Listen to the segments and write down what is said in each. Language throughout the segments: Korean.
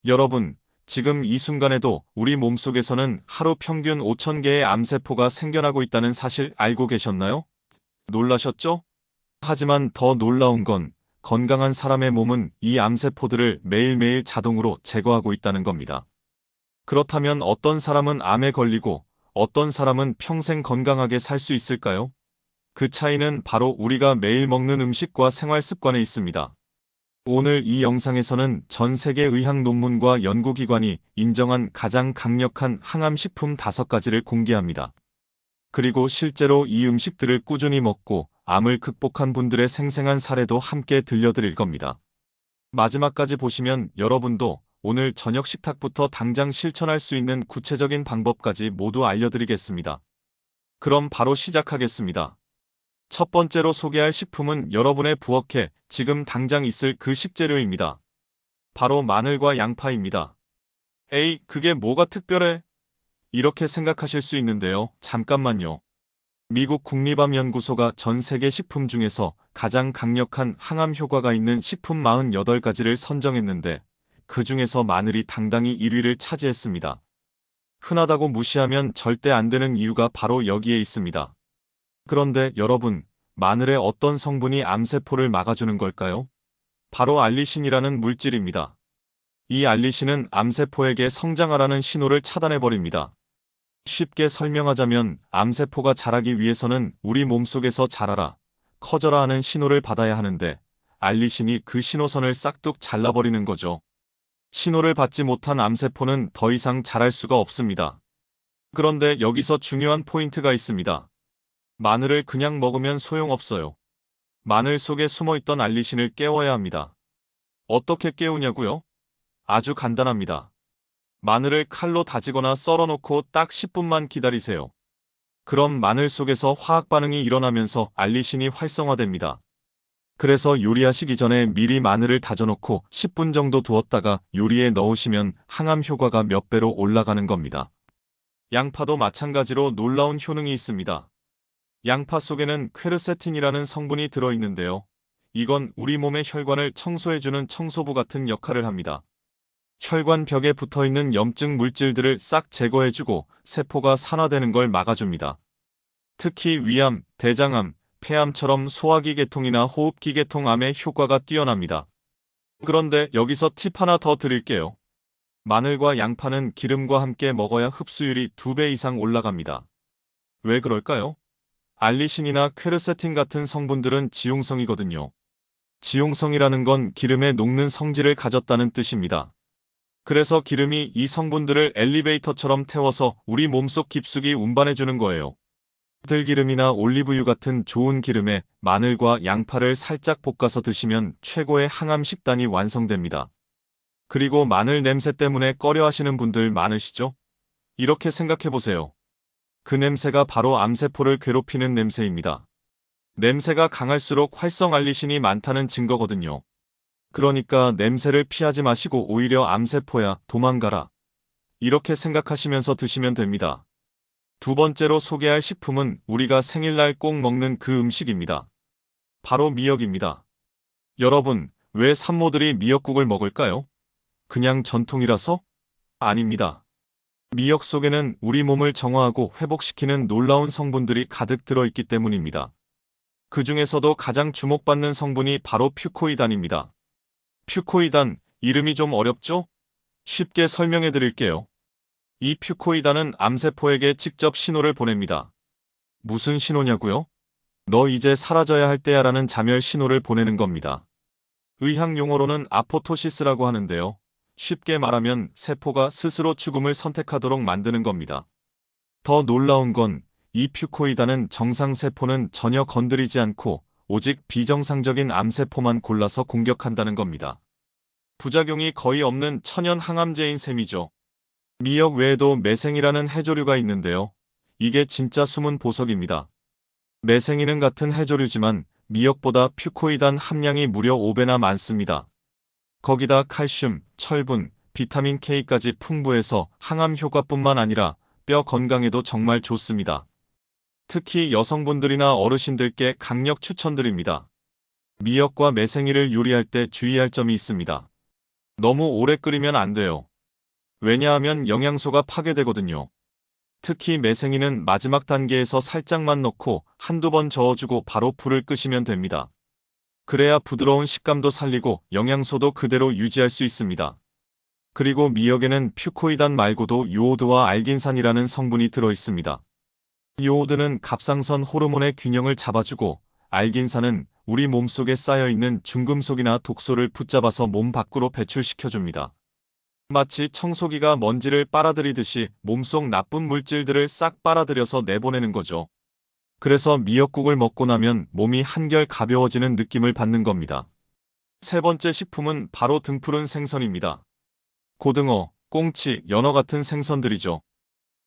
여러분, 지금 이 순간에도 우리 몸속에서는 하루 평균 5,000개의 암세포가 생겨나고 있다는 사실 알고 계셨나요? 놀라셨죠? 하지만 더 놀라운 건 건강한 사람의 몸은 이 암세포들을 매일매일 자동으로 제거하고 있다는 겁니다. 그렇다면 어떤 사람은 암에 걸리고 어떤 사람은 평생 건강하게 살 수 있을까요? 그 차이는 바로 우리가 매일 먹는 음식과 생활 습관에 있습니다. 오늘 이 영상에서는 전 세계 의학 논문과 연구기관이 인정한 가장 강력한 항암식품 5가지를 공개합니다. 그리고 실제로 이 음식들을 꾸준히 먹고 암을 극복한 분들의 생생한 사례도 함께 들려드릴 겁니다. 마지막까지 보시면 여러분도 오늘 저녁 식탁부터 당장 실천할 수 있는 구체적인 방법까지 모두 알려드리겠습니다. 그럼 바로 시작하겠습니다. 첫 번째로 소개할 식품은 여러분의 부엌에 지금 당장 있을 그 식재료입니다. 바로 마늘과 양파입니다. 에이, 그게 뭐가 특별해? 이렇게 생각하실 수 있는데요. 잠깐만요. 미국 국립암연구소가 전 세계 식품 중에서 가장 강력한 항암 효과가 있는 식품 48가지를 선정했는데 그 중에서 마늘이 당당히 1위를 차지했습니다. 흔하다고 무시하면 절대 안 되는 이유가 바로 여기에 있습니다. 그런데 여러분, 마늘의 어떤 성분이 암세포를 막아주는 걸까요? 바로 알리신이라는 물질입니다. 이 알리신은 암세포에게 성장하라는 신호를 차단해버립니다. 쉽게 설명하자면 암세포가 자라기 위해서는 우리 몸속에서 자라라, 커져라 하는 신호를 받아야 하는데 알리신이 그 신호선을 싹둑 잘라버리는 거죠. 신호를 받지 못한 암세포는 더 이상 자랄 수가 없습니다. 그런데 여기서 중요한 포인트가 있습니다. 마늘을 그냥 먹으면 소용없어요. 마늘 속에 숨어있던 알리신을 깨워야 합니다. 어떻게 깨우냐고요? 아주 간단합니다. 마늘을 칼로 다지거나 썰어놓고 딱 10분만 기다리세요. 그럼 마늘 속에서 화학 반응이 일어나면서 알리신이 활성화됩니다. 그래서 요리하시기 전에 미리 마늘을 다져놓고 10분 정도 두었다가 요리에 넣으시면 항암 효과가 몇 배로 올라가는 겁니다. 양파도 마찬가지로 놀라운 효능이 있습니다. 양파 속에는 퀘르세틴이라는 성분이 들어있는데요. 이건 우리 몸의 혈관을 청소해주는 청소부 같은 역할을 합니다. 혈관 벽에 붙어있는 염증 물질들을 싹 제거해주고 세포가 산화되는 걸 막아줍니다. 특히 위암, 대장암, 폐암처럼 소화기 계통이나 호흡기 계통 암에 효과가 뛰어납니다. 그런데 여기서 팁 하나 더 드릴게요. 마늘과 양파는 기름과 함께 먹어야 흡수율이 2배 이상 올라갑니다. 왜 그럴까요? 알리신이나 퀘르세틴 같은 성분들은 지용성이거든요. 지용성이라는 건 기름에 녹는 성질을 가졌다는 뜻입니다. 그래서 기름이 이 성분들을 엘리베이터처럼 태워서 우리 몸속 깊숙이 운반해주는 거예요. 들기름이나 올리브유 같은 좋은 기름에 마늘과 양파를 살짝 볶아서 드시면 최고의 항암 식단이 완성됩니다. 그리고 마늘 냄새 때문에 꺼려하시는 분들 많으시죠? 이렇게 생각해보세요. 그 냄새가 바로 암세포를 괴롭히는 냄새입니다. 냄새가 강할수록 활성 알리신이 많다는 증거거든요. 그러니까 냄새를 피하지 마시고 오히려 암세포야 도망가라. 이렇게 생각하시면서 드시면 됩니다. 두 번째로 소개할 식품은 우리가 생일날 꼭 먹는 그 음식입니다. 바로 미역입니다. 여러분, 왜 산모들이 미역국을 먹을까요? 그냥 전통이라서? 아닙니다. 미역 속에는 우리 몸을 정화하고 회복시키는 놀라운 성분들이 가득 들어있기 때문입니다. 그 중에서도 가장 주목받는 성분이 바로 퓨코이단입니다. 퓨코이단, 이름이 좀 어렵죠? 쉽게 설명해 드릴게요. 이 퓨코이단은 암세포에게 직접 신호를 보냅니다. 무슨 신호냐고요? 너 이제 사라져야 할 때야 라는 자멸 신호를 보내는 겁니다. 의학 용어로는 아포토시스라고 하는데요. 쉽게 말하면 세포가 스스로 죽음을 선택하도록 만드는 겁니다. 더 놀라운 건 이 퓨코이단은 정상세포는 전혀 건드리지 않고 오직 비정상적인 암세포만 골라서 공격한다는 겁니다. 부작용이 거의 없는 천연 항암제인 셈이죠. 미역 외에도 매생이라는 해조류가 있는데요. 이게 진짜 숨은 보석입니다. 매생이는 같은 해조류지만 미역보다 퓨코이단 함량이 무려 5배나 많습니다. 거기다 칼슘, 철분, 비타민 K까지 풍부해서 항암 효과뿐만 아니라 뼈 건강에도 정말 좋습니다. 특히 여성분들이나 어르신들께 강력 추천드립니다. 미역과 매생이를 요리할 때 주의할 점이 있습니다. 너무 오래 끓이면 안 돼요. 왜냐하면 영양소가 파괴되거든요. 특히 매생이는 마지막 단계에서 살짝만 넣고 한두 번 저어주고 바로 불을 끄시면 됩니다. 그래야 부드러운 식감도 살리고 영양소도 그대로 유지할 수 있습니다. 그리고 미역에는 퓨코이단 말고도 요오드와 알긴산이라는 성분이 들어있습니다. 요오드는 갑상선 호르몬의 균형을 잡아주고, 알긴산은 우리 몸속에 쌓여있는 중금속이나 독소를 붙잡아서 몸 밖으로 배출시켜줍니다. 마치 청소기가 먼지를 빨아들이듯이 몸속 나쁜 물질들을 싹 빨아들여서 내보내는 거죠. 그래서 미역국을 먹고 나면 몸이 한결 가벼워지는 느낌을 받는 겁니다. 세 번째 식품은 바로 등푸른 생선입니다. 고등어, 꽁치, 연어 같은 생선들이죠.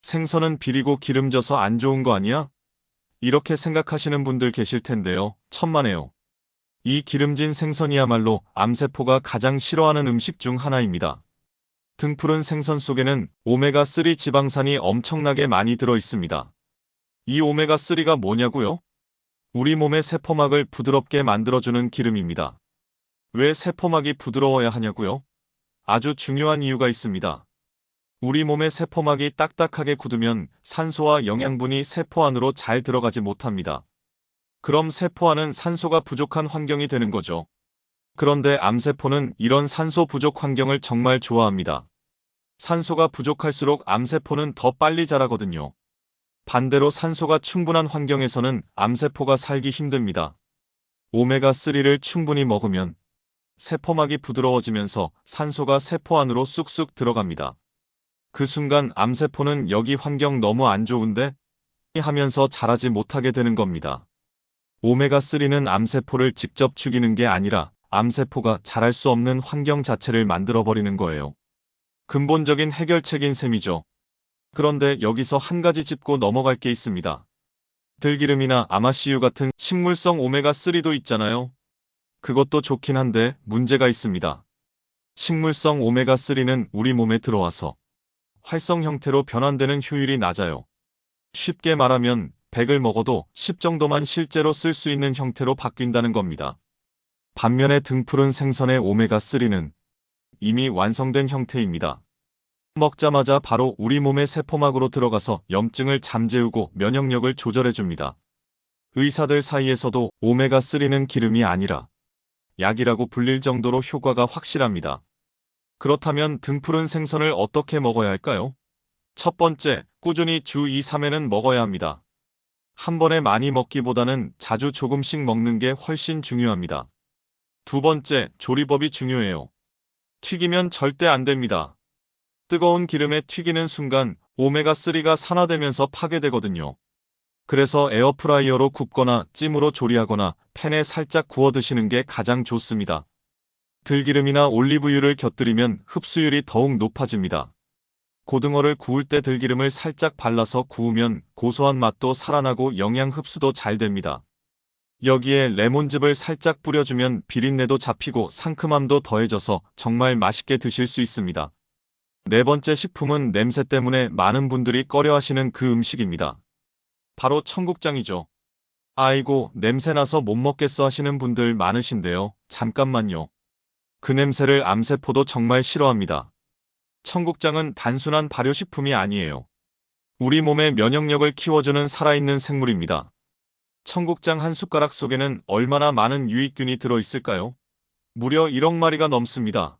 생선은 비리고 기름져서 안 좋은 거 아니야? 이렇게 생각하시는 분들 계실 텐데요. 천만에요. 이 기름진 생선이야말로 암세포가 가장 싫어하는 음식 중 하나입니다. 등푸른 생선 속에는 오메가3 지방산이 엄청나게 많이 들어 있습니다. 이 오메가3가 뭐냐고요? 우리 몸의 세포막을 부드럽게 만들어주는 기름입니다. 왜 세포막이 부드러워야 하냐고요? 아주 중요한 이유가 있습니다. 우리 몸의 세포막이 딱딱하게 굳으면 산소와 영양분이 세포 안으로 잘 들어가지 못합니다. 그럼 세포 안은 산소가 부족한 환경이 되는 거죠. 그런데 암세포는 이런 산소 부족 환경을 정말 좋아합니다. 산소가 부족할수록 암세포는 더 빨리 자라거든요. 반대로 산소가 충분한 환경에서는 암세포가 살기 힘듭니다. 오메가3를 충분히 먹으면 세포막이 부드러워지면서 산소가 세포 안으로 쑥쑥 들어갑니다. 그 순간 암세포는 여기 환경 너무 안 좋은데? 하면서 자라지 못하게 되는 겁니다. 오메가3는 암세포를 직접 죽이는 게 아니라 암세포가 자랄 수 없는 환경 자체를 만들어버리는 거예요. 근본적인 해결책인 셈이죠. 그런데 여기서 한 가지 짚고 넘어갈 게 있습니다. 들기름이나 아마씨유 같은 식물성 오메가3도 있잖아요. 그것도 좋긴 한데 문제가 있습니다. 식물성 오메가3는 우리 몸에 들어와서 활성 형태로 변환되는 효율이 낮아요. 쉽게 말하면 100을 먹어도 10 정도만 실제로 쓸 수 있는 형태로 바뀐다는 겁니다. 반면에 등푸른 생선의 오메가3는 이미 완성된 형태입니다. 먹자마자 바로 우리 몸의 세포막으로 들어가서 염증을 잠재우고 면역력을 조절해줍니다. 의사들 사이에서도 오메가3는 기름이 아니라 약이라고 불릴 정도로 효과가 확실합니다. 그렇다면 등푸른 생선을 어떻게 먹어야 할까요? 첫 번째, 꾸준히 주 2, 3회는 먹어야 합니다. 한 번에 많이 먹기보다는 자주 조금씩 먹는 게 훨씬 중요합니다. 두 번째, 조리법이 중요해요. 튀기면 절대 안 됩니다. 뜨거운 기름에 튀기는 순간 오메가3가 산화되면서 파괴되거든요. 그래서 에어프라이어로 굽거나 찜으로 조리하거나 팬에 살짝 구워 드시는 게 가장 좋습니다. 들기름이나 올리브유를 곁들이면 흡수율이 더욱 높아집니다. 고등어를 구울 때 들기름을 살짝 발라서 구우면 고소한 맛도 살아나고 영양 흡수도 잘 됩니다. 여기에 레몬즙을 살짝 뿌려주면 비린내도 잡히고 상큼함도 더해져서 정말 맛있게 드실 수 있습니다. 네 번째 식품은 냄새 때문에 많은 분들이 꺼려하시는 그 음식입니다. 바로 청국장이죠. 아이고, 냄새나서 못 먹겠어 하시는 분들 많으신데요. 잠깐만요. 그 냄새를 암세포도 정말 싫어합니다. 청국장은 단순한 발효식품이 아니에요. 우리 몸의 면역력을 키워주는 살아있는 생물입니다. 청국장 한 숟가락 속에는 얼마나 많은 유익균이 들어있을까요? 무려 1억 마리가 넘습니다.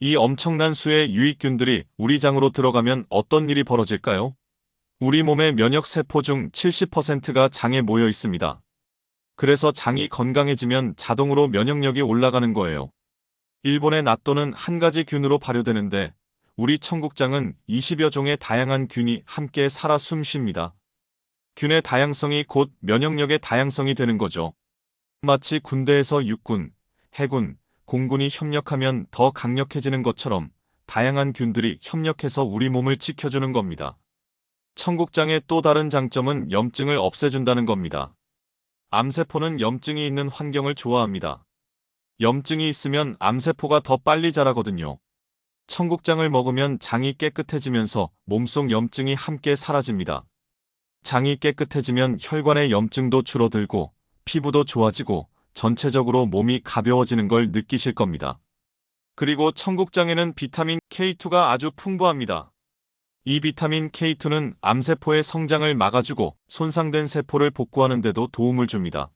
이 엄청난 수의 유익균들이 우리 장으로 들어가면 어떤 일이 벌어질까요? 우리 몸의 면역세포 중 70%가 장에 모여 있습니다. 그래서 장이 건강해지면 자동으로 면역력이 올라가는 거예요. 일본의 낫또는 한 가지 균으로 발효되는데 우리 청국장은 20여 종의 다양한 균이 함께 살아 숨쉽니다. 균의 다양성이 곧 면역력의 다양성이 되는 거죠. 마치 군대에서 육군, 해군, 공군이 협력하면 더 강력해지는 것처럼 다양한 균들이 협력해서 우리 몸을 지켜주는 겁니다. 청국장의 또 다른 장점은 염증을 없애준다는 겁니다. 암세포는 염증이 있는 환경을 좋아합니다. 염증이 있으면 암세포가 더 빨리 자라거든요. 청국장을 먹으면 장이 깨끗해지면서 몸속 염증이 함께 사라집니다. 장이 깨끗해지면 혈관의 염증도 줄어들고 피부도 좋아지고 전체적으로 몸이 가벼워지는 걸 느끼실 겁니다. 그리고 청국장에는 비타민 K2가 아주 풍부합니다. 이 비타민 K2는 암세포의 성장을 막아주고 손상된 세포를 복구하는 데도 도움을 줍니다.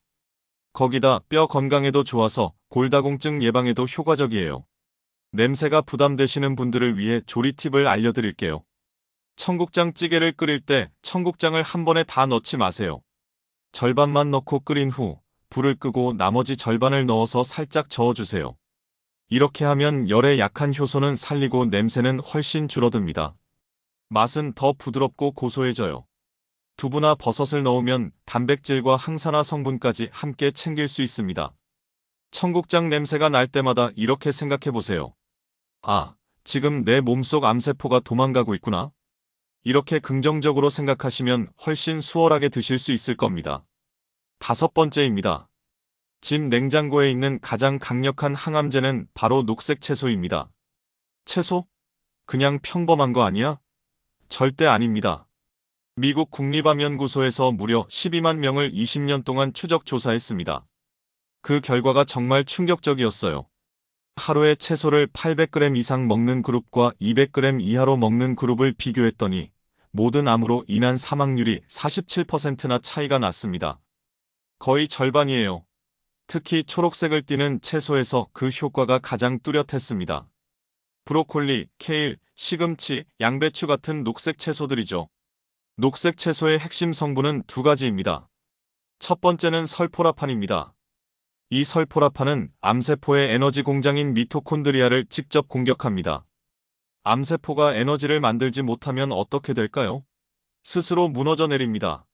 거기다 뼈 건강에도 좋아서 골다공증 예방에도 효과적이에요. 냄새가 부담되시는 분들을 위해 조리 팁을 알려드릴게요. 청국장 찌개를 끓일 때 청국장을 한 번에 다 넣지 마세요. 절반만 넣고 끓인 후 불을 끄고 나머지 절반을 넣어서 살짝 저어주세요. 이렇게 하면 열에 약한 효소는 살리고 냄새는 훨씬 줄어듭니다. 맛은 더 부드럽고 고소해져요. 두부나 버섯을 넣으면 단백질과 항산화 성분까지 함께 챙길 수 있습니다. 청국장 냄새가 날 때마다 이렇게 생각해 보세요. 아, 지금 내 몸속 암세포가 도망가고 있구나. 이렇게 긍정적으로 생각하시면 훨씬 수월하게 드실 수 있을 겁니다. 5번째입니다. 집 냉장고에 있는 가장 강력한 항암제는 바로 녹색 채소입니다. 채소? 그냥 평범한 거 아니야? 절대 아닙니다. 미국 국립암연구소에서 무려 12만 명을 20년 동안 추적 조사했습니다. 그 결과가 정말 충격적이었어요. 하루에 채소를 800g 이상 먹는 그룹과 200g 이하로 먹는 그룹을 비교했더니 모든 암으로 인한 사망률이 47%나 차이가 났습니다. 거의 절반이에요. 특히 초록색을 띠는 채소에서 그 효과가 가장 뚜렷했습니다. 브로콜리, 케일, 시금치, 양배추 같은 녹색 채소들이죠. 녹색 채소의 핵심 성분은 두 가지입니다. 첫 번째는 설포라판입니다. 이 설포라판은 암세포의 에너지 공장인 미토콘드리아를 직접 공격합니다. 암세포가 에너지를 만들지 못하면 어떻게 될까요? 스스로 무너져 내립니다.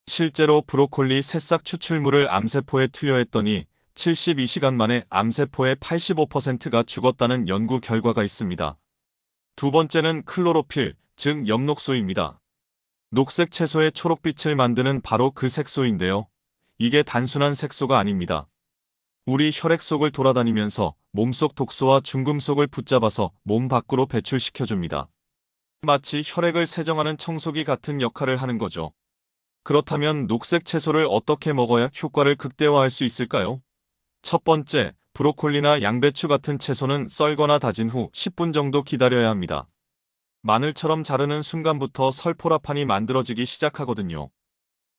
실제로 브로콜리 새싹 추출물을 암세포에 투여했더니 72시간 만에 암세포의 85%가 죽었다는 연구 결과가 있습니다. 두 번째는 클로로필, 즉 엽록소입니다. 녹색 채소의 초록빛을 만드는 바로 그 색소인데요. 이게 단순한 색소가 아닙니다. 우리 혈액 속을 돌아다니면서 몸속 독소와 중금속을 붙잡아서 몸 밖으로 배출시켜줍니다. 마치 혈액을 세정하는 청소기 같은 역할을 하는 거죠. 그렇다면 녹색 채소를 어떻게 먹어야 효과를 극대화할 수 있을까요? 첫 번째, 브로콜리나 양배추 같은 채소는 썰거나 다진 후 10분 정도 기다려야 합니다. 마늘처럼 자르는 순간부터 설포라판이 만들어지기 시작하거든요.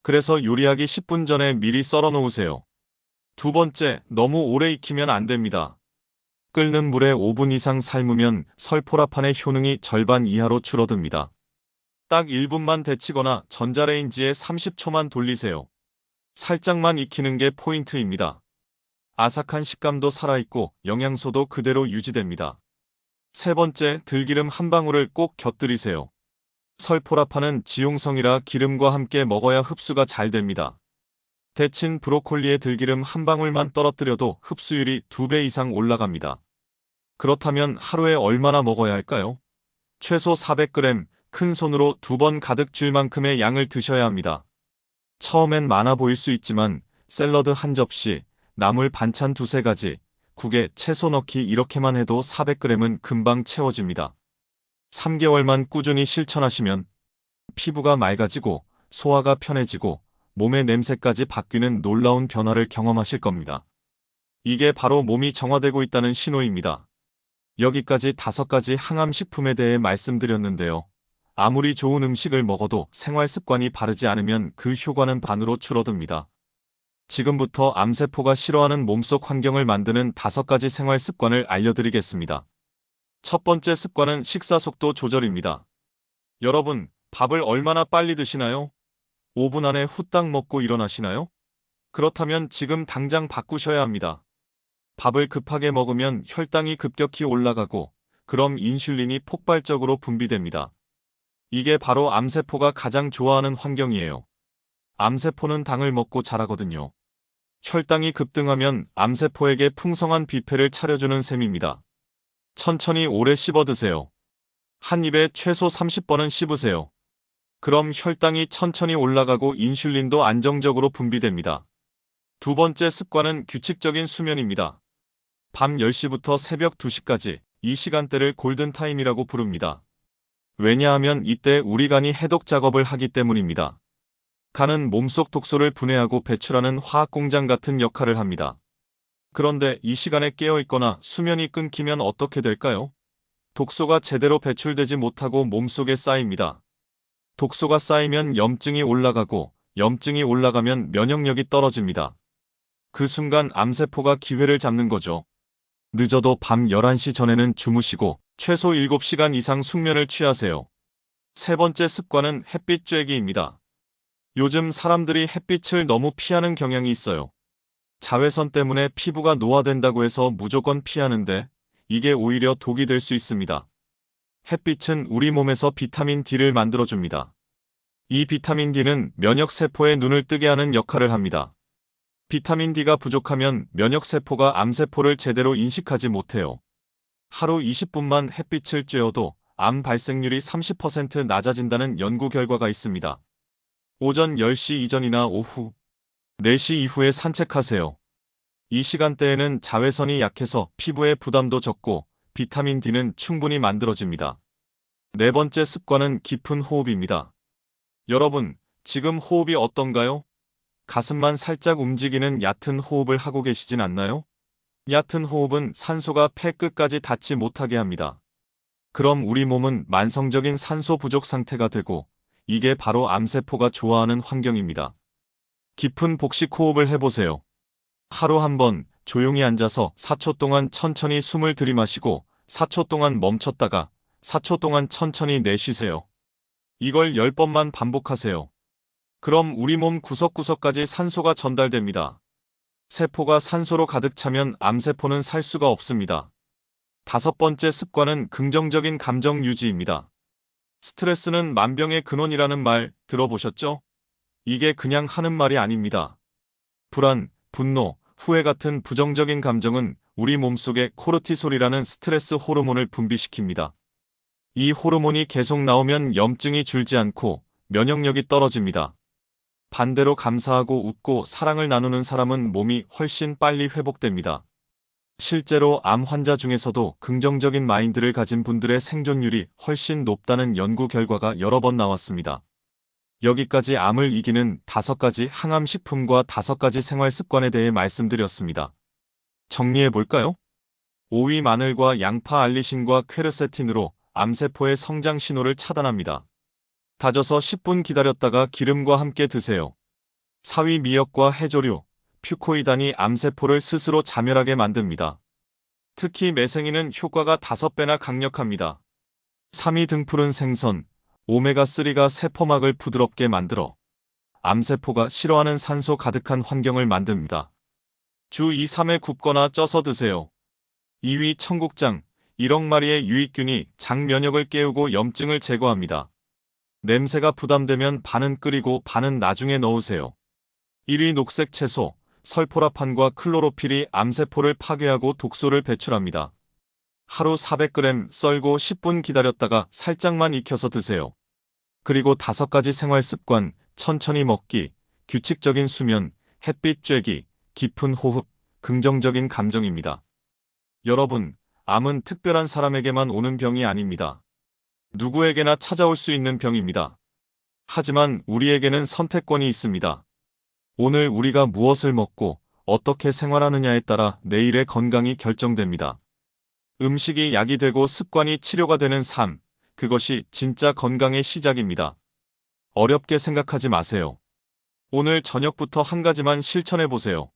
그래서 요리하기 10분 전에 미리 썰어 놓으세요. 두 번째, 너무 오래 익히면 안 됩니다. 끓는 물에 5분 이상 삶으면 설포라판의 효능이 절반 이하로 줄어듭니다. 딱 1분만 데치거나 전자레인지에 30초만 돌리세요. 살짝만 익히는 게 포인트입니다. 아삭한 식감도 살아있고 영양소도 그대로 유지됩니다. 세 번째, 들기름 한 방울을 꼭 곁들이세요. 설포라판은 지용성이라 기름과 함께 먹어야 흡수가 잘 됩니다. 데친 브로콜리에 들기름 한 방울만 떨어뜨려도 흡수율이 2배 이상 올라갑니다. 그렇다면 하루에 얼마나 먹어야 할까요? 최소 400g, 큰 손으로 2번 가득 줄 만큼의 양을 드셔야 합니다. 처음엔 많아 보일 수 있지만 샐러드 한 접시, 나물 반찬 2-3가지, 국에 채소 넣기 이렇게만 해도 400g은 금방 채워집니다. 3개월만 꾸준히 실천하시면 피부가 맑아지고 소화가 편해지고 몸의 냄새까지 바뀌는 놀라운 변화를 경험하실 겁니다. 이게 바로 몸이 정화되고 있다는 신호입니다. 여기까지 5가지 항암식품에 대해 말씀드렸는데요. 아무리 좋은 음식을 먹어도 생활 습관이 바르지 않으면 그 효과는 반으로 줄어듭니다. 지금부터 암세포가 싫어하는 몸속 환경을 만드는 5가지 생활 습관을 알려드리겠습니다. 첫 번째 습관은 식사 속도 조절입니다. 여러분, 밥을 얼마나 빨리 드시나요? 5분 안에 후딱 먹고 일어나시나요? 그렇다면 지금 당장 바꾸셔야 합니다. 밥을 급하게 먹으면 혈당이 급격히 올라가고 그럼 인슐린이 폭발적으로 분비됩니다. 이게 바로 암세포가 가장 좋아하는 환경이에요. 암세포는 당을 먹고 자라거든요. 혈당이 급등하면 암세포에게 풍성한 뷔페를 차려주는 셈입니다. 천천히 오래 씹어 드세요. 한 입에 최소 30번은 씹으세요. 그럼 혈당이 천천히 올라가고 인슐린도 안정적으로 분비됩니다. 두 번째 습관은 규칙적인 수면입니다. 밤 10시부터 새벽 2시까지 이 시간대를 골든타임이라고 부릅니다. 왜냐하면 이때 우리 간이 해독 작업을 하기 때문입니다. 간은 몸속 독소를 분해하고 배출하는 화학공장 같은 역할을 합니다. 그런데 이 시간에 깨어있거나 수면이 끊기면 어떻게 될까요? 독소가 제대로 배출되지 못하고 몸속에 쌓입니다. 독소가 쌓이면 염증이 올라가고 염증이 올라가면 면역력이 떨어집니다. 그 순간 암세포가 기회를 잡는 거죠. 늦어도 밤 11시 전에는 주무시고 최소 7시간 이상 숙면을 취하세요. 세 번째 습관은 햇빛 쬐기입니다. 요즘 사람들이 햇빛을 너무 피하는 경향이 있어요. 자외선 때문에 피부가 노화된다고 해서 무조건 피하는데 이게 오히려 독이 될 수 있습니다. 햇빛은 우리 몸에서 비타민 D를 만들어줍니다. 이 비타민 D는 면역세포의 눈을 뜨게 하는 역할을 합니다. 비타민 D가 부족하면 면역세포가 암세포를 제대로 인식하지 못해요. 하루 20분만 햇빛을 쬐어도 암 발생률이 30% 낮아진다는 연구 결과가 있습니다. 오전 10시 이전이나 오후 4시 이후에 산책하세요. 이 시간대에는 자외선이 약해서 피부에 부담도 적고 비타민 D는 충분히 만들어집니다. 네 번째 습관은 깊은 호흡입니다. 여러분, 지금 호흡이 어떤가요? 가슴만 살짝 움직이는 얕은 호흡을 하고 계시진 않나요? 얕은 호흡은 산소가 폐 끝까지 닿지 못하게 합니다. 그럼 우리 몸은 만성적인 산소 부족 상태가 되고 이게 바로 암세포가 좋아하는 환경입니다. 깊은 복식 호흡을 해보세요. 하루 한 번 조용히 앉아서 4초 동안 천천히 숨을 들이마시고 4초 동안 멈췄다가 4초 동안 천천히 내쉬세요. 이걸 10번만 반복하세요. 그럼 우리 몸 구석구석까지 산소가 전달됩니다. 세포가 산소로 가득 차면 암세포는 살 수가 없습니다. 다섯 번째 습관은 긍정적인 감정 유지입니다. 스트레스는 만병의 근원이라는 말 들어보셨죠? 이게 그냥 하는 말이 아닙니다. 불안, 분노, 후회 같은 부정적인 감정은 우리 몸속에 코르티솔이라는 스트레스 호르몬을 분비시킵니다. 이 호르몬이 계속 나오면 염증이 줄지 않고 면역력이 떨어집니다. 반대로 감사하고 웃고 사랑을 나누는 사람은 몸이 훨씬 빨리 회복됩니다. 실제로 암 환자 중에서도 긍정적인 마인드를 가진 분들의 생존율이 훨씬 높다는 연구 결과가 여러 번 나왔습니다. 여기까지 암을 이기는 5가지 항암 식품과 5가지 생활 습관에 대해 말씀드렸습니다. 정리해볼까요? 오이 마늘과 양파 알리신과 퀘르세틴으로 암세포의 성장 신호를 차단합니다. 다져서 10분 기다렸다가 기름과 함께 드세요. 사위 미역과 해조류, 퓨코이단이 암세포를 스스로 자멸하게 만듭니다. 특히 매생이는 효과가 5배나 강력합니다. 삼이 등푸른 생선, 오메가3가 세포막을 부드럽게 만들어 암세포가 싫어하는 산소 가득한 환경을 만듭니다. 주 2, 3회 굽거나 쪄서 드세요. 2위 청국장, 1억 마리의 유익균이 장 면역을 깨우고 염증을 제거합니다. 냄새가 부담되면 반은 끓이고 반은 나중에 넣으세요. 1위 녹색 채소, 설포라판과 클로로필이 암세포를 파괴하고 독소를 배출합니다. 하루 400g 썰고 10분 기다렸다가 살짝만 익혀서 드세요. 그리고 5가지 생활 습관, 천천히 먹기, 규칙적인 수면, 햇빛 쬐기, 깊은 호흡, 긍정적인 감정입니다. 여러분, 암은 특별한 사람에게만 오는 병이 아닙니다. 누구에게나 찾아올 수 있는 병입니다. 하지만 우리에게는 선택권이 있습니다. 오늘 우리가 무엇을 먹고 어떻게 생활하느냐에 따라 내일의 건강이 결정됩니다. 음식이 약이 되고 습관이 치료가 되는 삶, 그것이 진짜 건강의 시작입니다. 어렵게 생각하지 마세요. 오늘 저녁부터 한 가지만 실천해보세요.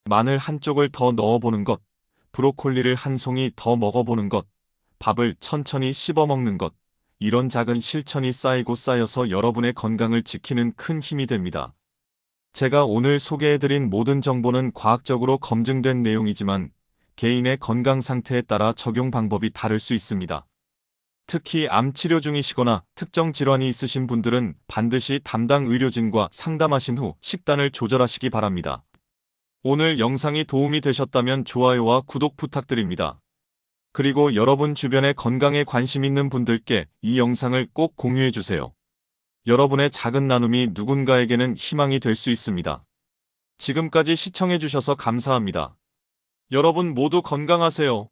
마늘 한쪽을 더 넣어보는 것, 브로콜리를 한 송이 더 먹어보는 것, 밥을 천천히 씹어 먹는 것, 이런 작은 실천이 쌓이고 쌓여서 여러분의 건강을 지키는 큰 힘이 됩니다. 제가 오늘 소개해드린 모든 정보는 과학적으로 검증된 내용이지만 개인의 건강 상태에 따라 적용 방법이 다를 수 있습니다. 특히 암 치료 중이시거나 특정 질환이 있으신 분들은 반드시 담당 의료진과 상담하신 후 식단을 조절하시기 바랍니다. 오늘 영상이 도움이 되셨다면 좋아요와 구독 부탁드립니다. 그리고 여러분 주변에 건강에 관심 있는 분들께 이 영상을 꼭 공유해주세요. 여러분의 작은 나눔이 누군가에게는 희망이 될 수 있습니다. 지금까지 시청해주셔서 감사합니다. 여러분 모두 건강하세요.